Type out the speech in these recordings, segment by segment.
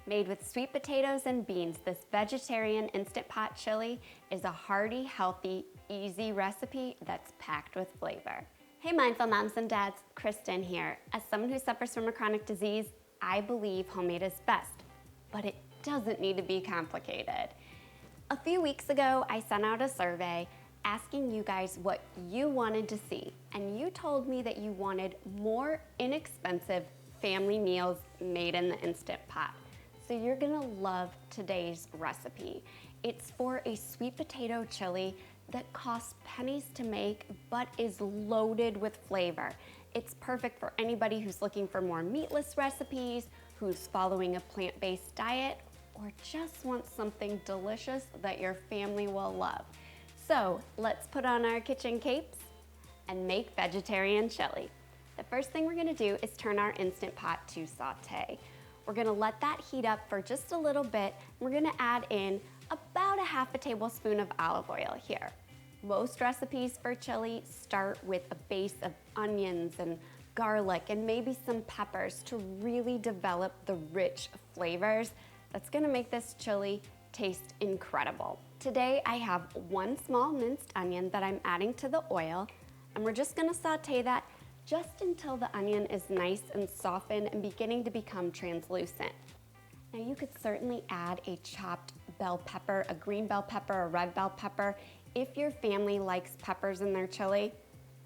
Made with sweet potatoes and beans, this vegetarian Instant Pot chili is a hearty, healthy, easy recipe that's packed with flavor. Hey mindful moms and dads, Kristen here. As someone who suffers from a chronic disease, I believe homemade is best, but it doesn't need to be complicated. A few weeks ago, I sent out a survey asking you guys what you wanted to see, and you told me that you wanted more inexpensive family meals made in the Instant Pot. So you're gonna love today's recipe. It's for a sweet potato chili that costs pennies to make, but is loaded with flavor. It's perfect for anybody who's looking for more meatless recipes, who's following a plant-based diet, or just wants something delicious that your family will love. So let's put on our kitchen capes and make vegetarian chili. The first thing we're gonna do is turn our Instant Pot to saute. We're gonna let that heat up for just a little bit. We're gonna add in about a half a tablespoon of olive oil here. Most recipes for chili start with a base of onions and garlic and maybe some peppers to really develop the rich flavors that's gonna make this chili taste incredible. Today I have one small minced onion that I'm adding to the oil, and we're just gonna saute that just until the onion is nice and softened and beginning to become translucent. Now you could certainly add a chopped bell pepper, a green bell pepper, a red bell pepper, if your family likes peppers in their chili.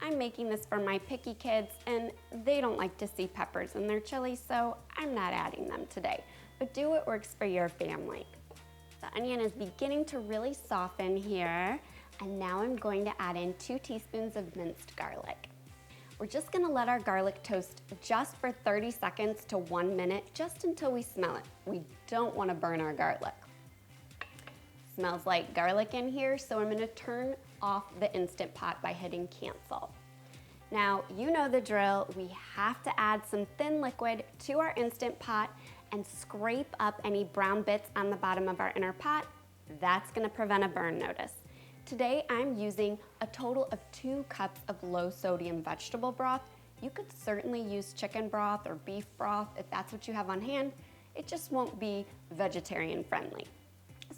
I'm making this for my picky kids and they don't like to see peppers in their chili, so I'm not adding them today. But do what works for your family. The onion is beginning to really soften here, and now I'm going to add in 2 teaspoons of minced garlic. We're just gonna let our garlic toast just for 30 seconds to 1 minute, just until we smell it. We don't wanna burn our garlic. Smells like garlic in here, so I'm gonna turn off the Instant Pot by hitting cancel. Now, you know the drill. We have to add some thin liquid to our Instant Pot and scrape up any brown bits on the bottom of our inner pot. That's gonna prevent a burn notice. Today, I'm using a total of 2 cups of low sodium vegetable broth. You could certainly use chicken broth or beef broth if that's what you have on hand. It just won't be vegetarian friendly.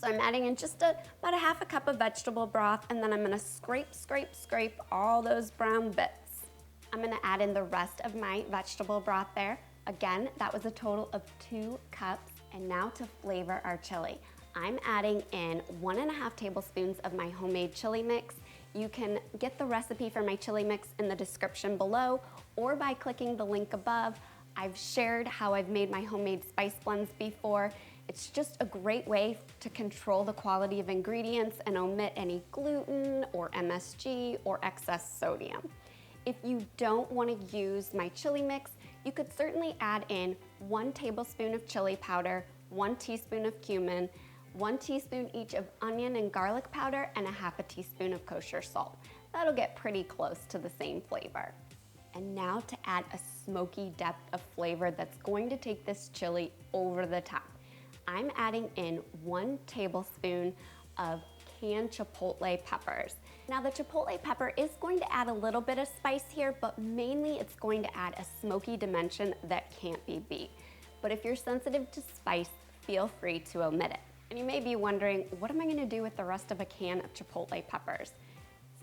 So I'm adding in just about a half a cup of vegetable broth, and then I'm gonna scrape all those brown bits. I'm gonna add in the rest of my vegetable broth there. Again, that was a total of 2 cups. And now to flavor our chili. I'm adding in 1.5 tablespoons of my homemade chili mix. You can get the recipe for my chili mix in the description below or by clicking the link above. I've shared how I've made my homemade spice blends before. It's just a great way to control the quality of ingredients and omit any gluten or MSG or excess sodium. If you don't want to use my chili mix, you could certainly add in 1 tablespoon of chili powder, 1 teaspoon of cumin, 1 teaspoon each of onion and garlic powder, and a half a teaspoon of kosher salt. That'll get pretty close to the same flavor. And now to add a smoky depth of flavor that's going to take this chili over the top. I'm adding in 1 tablespoon of canned chipotle peppers. Now the chipotle pepper is going to add a little bit of spice here, but mainly it's going to add a smoky dimension that can't be beat. But if you're sensitive to spice, feel free to omit it. And you may be wondering, what am I gonna do with the rest of a can of chipotle peppers?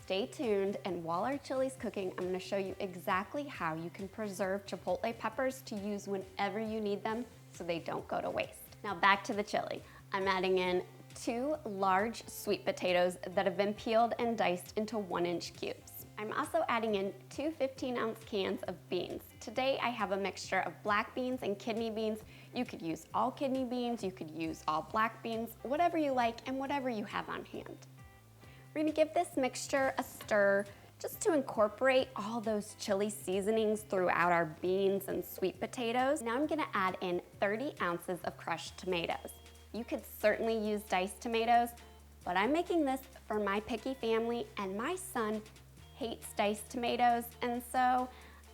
Stay tuned, and while our chili's cooking, I'm gonna show you exactly how you can preserve chipotle peppers to use whenever you need them so they don't go to waste. Now back to the chili. I'm adding in 2 large sweet potatoes that have been peeled and diced into 1-inch cubes. I'm also adding in 2 15-ounce cans of beans. Today I have a mixture of black beans and kidney beans. You could use all kidney beans, you could use all black beans, whatever you like and whatever you have on hand. We're gonna give this mixture a stir just to incorporate all those chili seasonings throughout our beans and sweet potatoes. Now I'm gonna add in 30 ounces of crushed tomatoes. You could certainly use diced tomatoes, but I'm making this for my picky family, and my son hates diced tomatoes, and so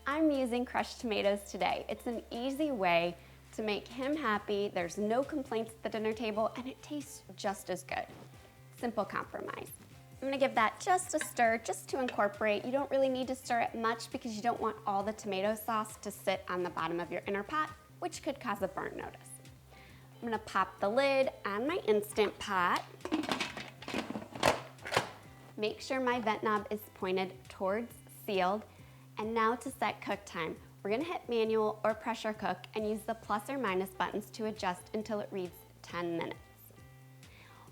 I'm using crushed tomatoes today. It's an easy way to make him happy. There's no complaints at the dinner table, and it tastes just as good. Simple compromise. I'm gonna give that just a stir, just to incorporate. You don't really need to stir it much because you don't want all the tomato sauce to sit on the bottom of your inner pot, which could cause a burn notice. I'm gonna pop the lid on my Instant Pot. Make sure my vent knob is pointed towards sealed. And now to set cook time. We're gonna hit manual or pressure cook and use the plus or minus buttons to adjust until it reads 10 minutes.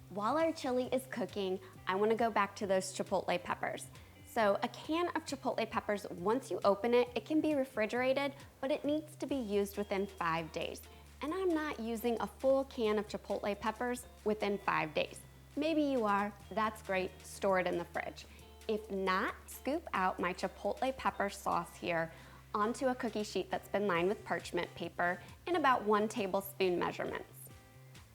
While our chili is cooking, I wanna go back to those chipotle peppers. So a can of chipotle peppers, once you open it, it can be refrigerated, but it needs to be used within 5 days. And I'm not using a full can of chipotle peppers within 5 days. Maybe you are, that's great, store it in the fridge. If not, scoop out my chipotle pepper sauce here onto a cookie sheet that's been lined with parchment paper in about 1 tablespoon measurements.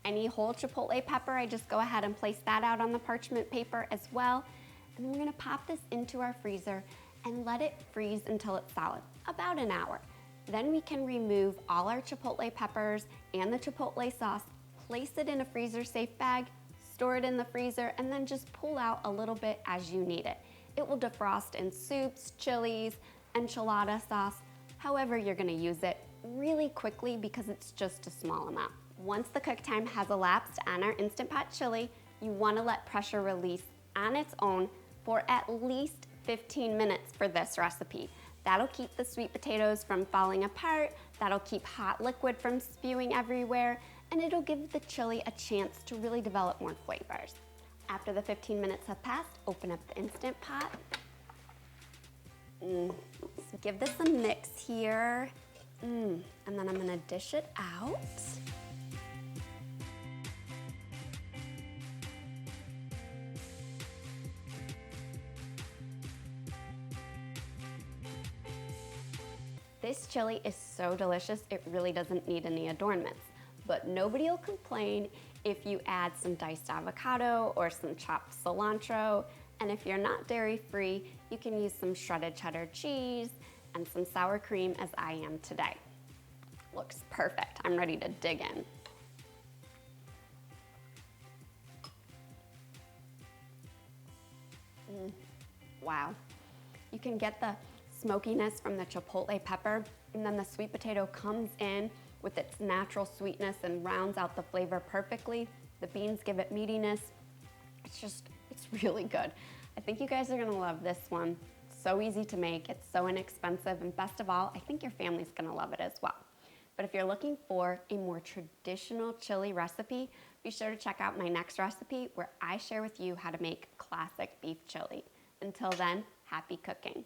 Any whole chipotle pepper, I just go ahead and place that out on the parchment paper as well. And we're gonna pop this into our freezer and let it freeze until it's solid, about an hour. Then we can remove all our chipotle peppers and the chipotle sauce, place it in a freezer safe bag, store it in the freezer, and then just pull out a little bit as you need it. It will defrost in soups, chilies, enchilada sauce, however you're gonna use it really quickly because it's just a small amount. Once the cook time has elapsed on our Instant Pot chili, you wanna let pressure release on its own for at least 15 minutes for this recipe. That'll keep the sweet potatoes from falling apart, that'll keep hot liquid from spewing everywhere, and it'll give the chili a chance to really develop more flavors. After the 15 minutes have passed, open up the Instant Pot. So give this a mix here. And then I'm gonna dish it out. This chili is so delicious, it really doesn't need any adornments. But nobody will complain if you add some diced avocado or some chopped cilantro. And if you're not dairy-free, you can use some shredded cheddar cheese and some sour cream as I am today. Looks perfect. I'm ready to dig in. Wow. You can get the smokiness from the chipotle pepper, and then the sweet potato comes in with its natural sweetness and rounds out the flavor perfectly. The beans give it meatiness. It's really good. I think you guys are gonna love this one. It's so easy to make, it's so inexpensive, and best of all, I think your family's gonna love it as well. But if you're looking for a more traditional chili recipe, be sure to check out my next recipe where I share with you how to make classic beef chili. Until then, happy cooking.